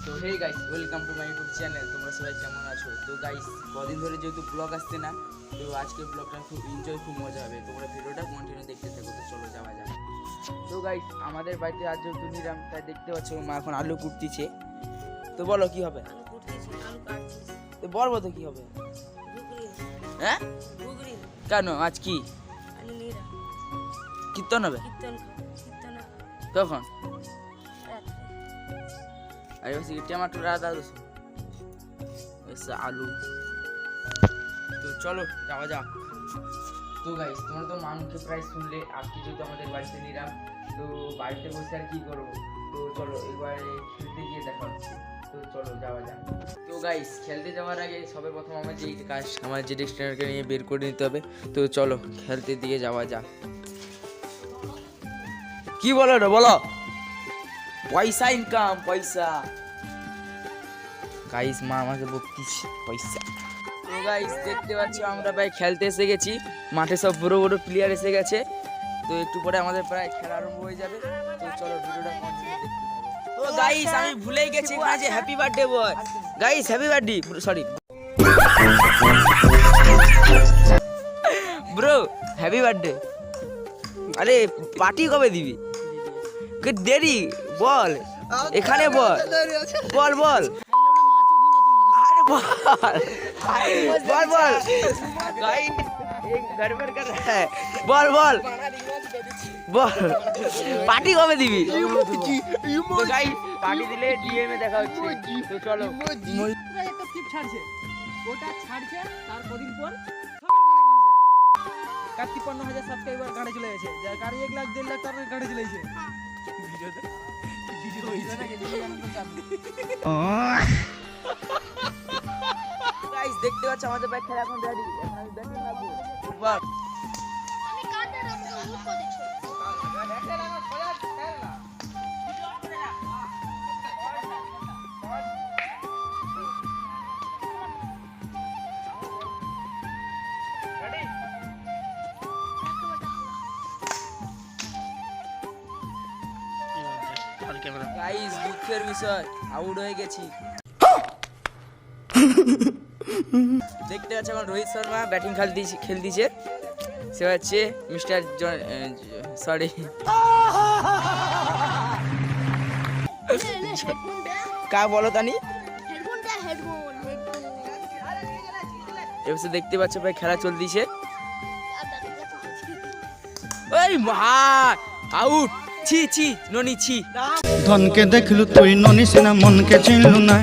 তো hey guys, welcome to my YouTube channel. তোমরা সবাই কেমন আছো? তো গাইস, কদিন ধরে যেহেতু ব্লগ আসছে না, তো আজকে ব্লগটা খুব এনজয়, খুব মজা হবে। তোমরা ভিডিওটা কন্টিনিউ দেখতে থাকো। তো চলো যাওয়া যাক। তো গাইস, আমাদের বাড়িতে আজ যেহেতু নিরাম, তাই দেখতে পাচ্ছ মা এখন আলু কুটতিছে। তো বলো কি হবে? তো বলবো তো কি হবে? হ্যাঁ, কেন আজ কি কীর্তন হবে? কখন? अरे वैसे टमाटर डाला था वैसे आलू। तो चलो যাওয়া যাক। তো গাইস, তোমরা তো মানুষকে প্রায় শুনলে আজকে যেহেতু আমাদের বাড়িতে নিরাম, তো বাড়িতে বসে আর কি করবো। তো চলো এবারে খেলতে গিয়ে দেখা হচ্ছে। তো চলো যাওয়া যাক। তো গাইস, খেলতে যাওয়ার আগে সবে প্রথম আমার যে কাজ, আমার যে ডিকশনারিকে নিয়ে বের করে নিতে হবে। তো চলো খেলতে দিয়ে যাওয়া যাক। কি বলো রে, বলো। পয়সা ইনকাম, পয়সা। গাইস, মা আমাকে বকতিছে পয়সা। তো গাইস, দেখতে পাচ্ছ আমরা ভাই খেলতে এসে গেছি। মাঠে সব বড় বড় প্লেয়ার এসে গেছে। তো একটু পরে আমাদের প্রায় খেলা আরম্ভ হয়ে যাবে। তো চলো ভিডিওটা কন্টিনিউ দেখতে থাকো। তো গাইস, আমি ভুলেই গেছি যে happy birthday boy. Guys, happy birthday, sorry bro, happy birthday. আরে পার্টি কবে দিবি? দেরি বল, এখানে বল, বল বল, আরে বল বল বল। गाइस, एक गड़बड़ कर रहा है। বল বল বল, পার্টি কবে দিবি? তো গাইস, পার্টি দিলে ডিএম এ দেখা হচ্ছে। তো চলো। একটা টিপ ছাড়ছে, ওটা ছাড়ছে তার কদিন পর কার 53,000 সাবস্ক্রাইবার গাড়ি চলে গেছে, যার গাড়ি 1 লাখ 1.5 লাখ টাকার গাড়ি চলে গেছে। ভিডিওতে ভিডিও হইছে না, গাইস, দেখতে পাচ্ছ আমাদের বাইক খেলা এখন রেডি। এখন আমি ব্যাটিং করব। বাহ, আমি কাটে রাখবো উঠ করে দিচ্ছি। গাইস, দুঃখের বিষয়, আউট হয়ে গেছি। দেখতে পাচ্ছ এখন রোহিত শর্মা ব্যাটিং খেলতেছে। সে হচ্ছে মিস্টার সরি কা বলো তানি। হেডফোনটা হেডফোন এবার দেখতে পাচ্ছ ভাই খেলা চলতেছে। ওই ভাই, আউট। ছি ছি ননি, ছি। ধনকে দেখলু তুই ননি সিনা মনকে চিনলু না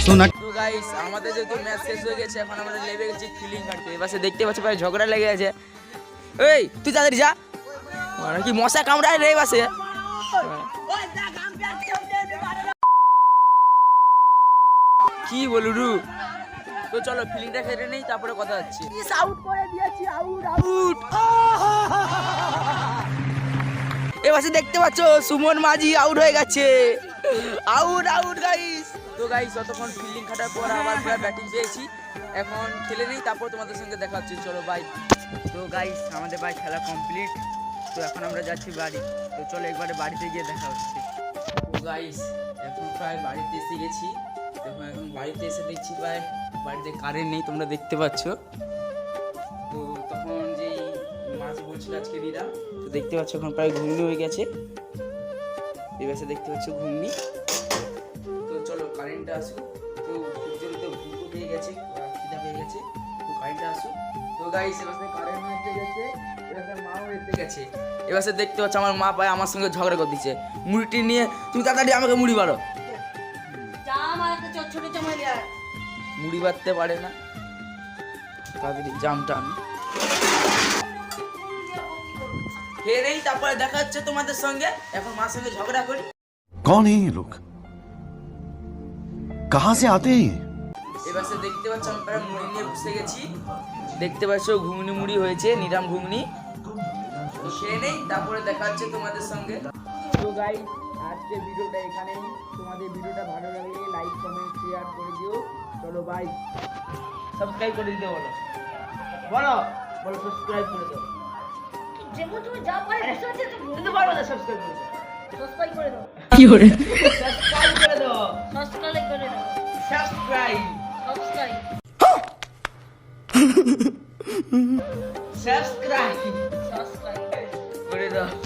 সোনা। তো গাইস, আমাদের যেহেতু ম্যাচ শেষ হয়ে গেছে, এখন আমরা লেবে গেছি ফিলিং কাটতে। এবার দেখতে পাচ্ছ ভাই ঝগড়া লেগে গেছে। এই তুই তাড়াতাড়ি যা, মানে কি মশা কামড়ায় রে বাসে। কি বলুরু। তো চলো ফিলিংটা খেলে নেই, তারপরে কথা হচ্ছে। আউট করে দিয়েছি, আউট আউট। এবার দেখতে পাচ্ছ সুমন মাঝি আউট হয়ে গেছে। Out out guys. তো গাইস, যতক্ষণ ফিল্ডিং খাটার পর আবার ব্যাটিং পেয়েছি। এখন খেলে নেই, তারপর তোমাদের সঙ্গে দেখা হচ্ছে। চলো বাই। তো গাইস, আমাদের ভাই খেলা কমপ্লিট। তো এখন আমরা যাচ্ছি বাড়ি। তো চলো একবারে বাড়িতে গিয়ে দেখা হচ্ছে। তো গাইস, এখন প্রায় বাড়িতে এসে গেছি। দেখো এখন বাড়িতে এসে দেখছি প্রায় বাড়িতে কারেন্ট নেই, তোমরা দেখতে পাচ্ছ। তো তখন যেই মাছ বলছিল আজকে দিদা, তো দেখতে পাচ্ছ এখন প্রায় ঘুমনি হয়ে গেছে। এবার দেখতে পাচ্ছ ঘুমনি। তো চলো কারেন্টটা আসুক। তো তো ভুকো পেয়ে গেছে, খিদা পেয়ে গেছে। তো কারেন্টটা আসুক। তো গাইস, এবার কারেন্ট এসে গেছে, এবার মাও এসে গেছে। এবার দেখতে পাচ্ছ আমার মা পায় আমার সঙ্গে ঝগড়া করে দিচ্ছে মুড়িটি নিয়ে। তুমি তাড়াতাড়ি আমাকে মুড়ি বাড়ো। মুড়ি বাঁধতে পারে না, তাড়াতাড়ি জামটা আমি খেয়ে নেই, তারপরে দেখা হচ্ছে তোমাদের সঙ্গে। এখন মার সঙ্গে ঝগড়া করি। कौन है ये लोग? कहां से आते हैं? এবার দেখতে পাচ্ছ আমি প্রায় মুড়ি নিয়ে বসে গেছি। দেখতে পাচ্ছ ঘুগনি মুড়ি হয়েছে, নিরাম ঘুগনি। তো খেয়ে নেই, তারপরে দেখা হচ্ছে তোমাদের সঙ্গে। তো গাইস, আজকে ভিডিওটা এখানেই। তোমাদের ভিডিওটা ভালো লাগলে লাইক কমেন্ট শেয়ার করে দিও। চলো বাই। সাবস্ক্রাইব করে দিতে বলো, বলো বলো সাবস্ক্রাইব করে দাও। যেমন তুমি যা পারে বুঝতে পারছো তো পারবো না, সাবস্ক্রাইব করে দাও। সাবস্ক্রাইব করে দাও। সাবস্ক্রাইব করে দাও সাবস্ক্রাইব করে দাও সাবস্ক্রাইব সাবস্ক্রাইব সাবস্ক্রাইব সাবস্ক্রাইব করে দাও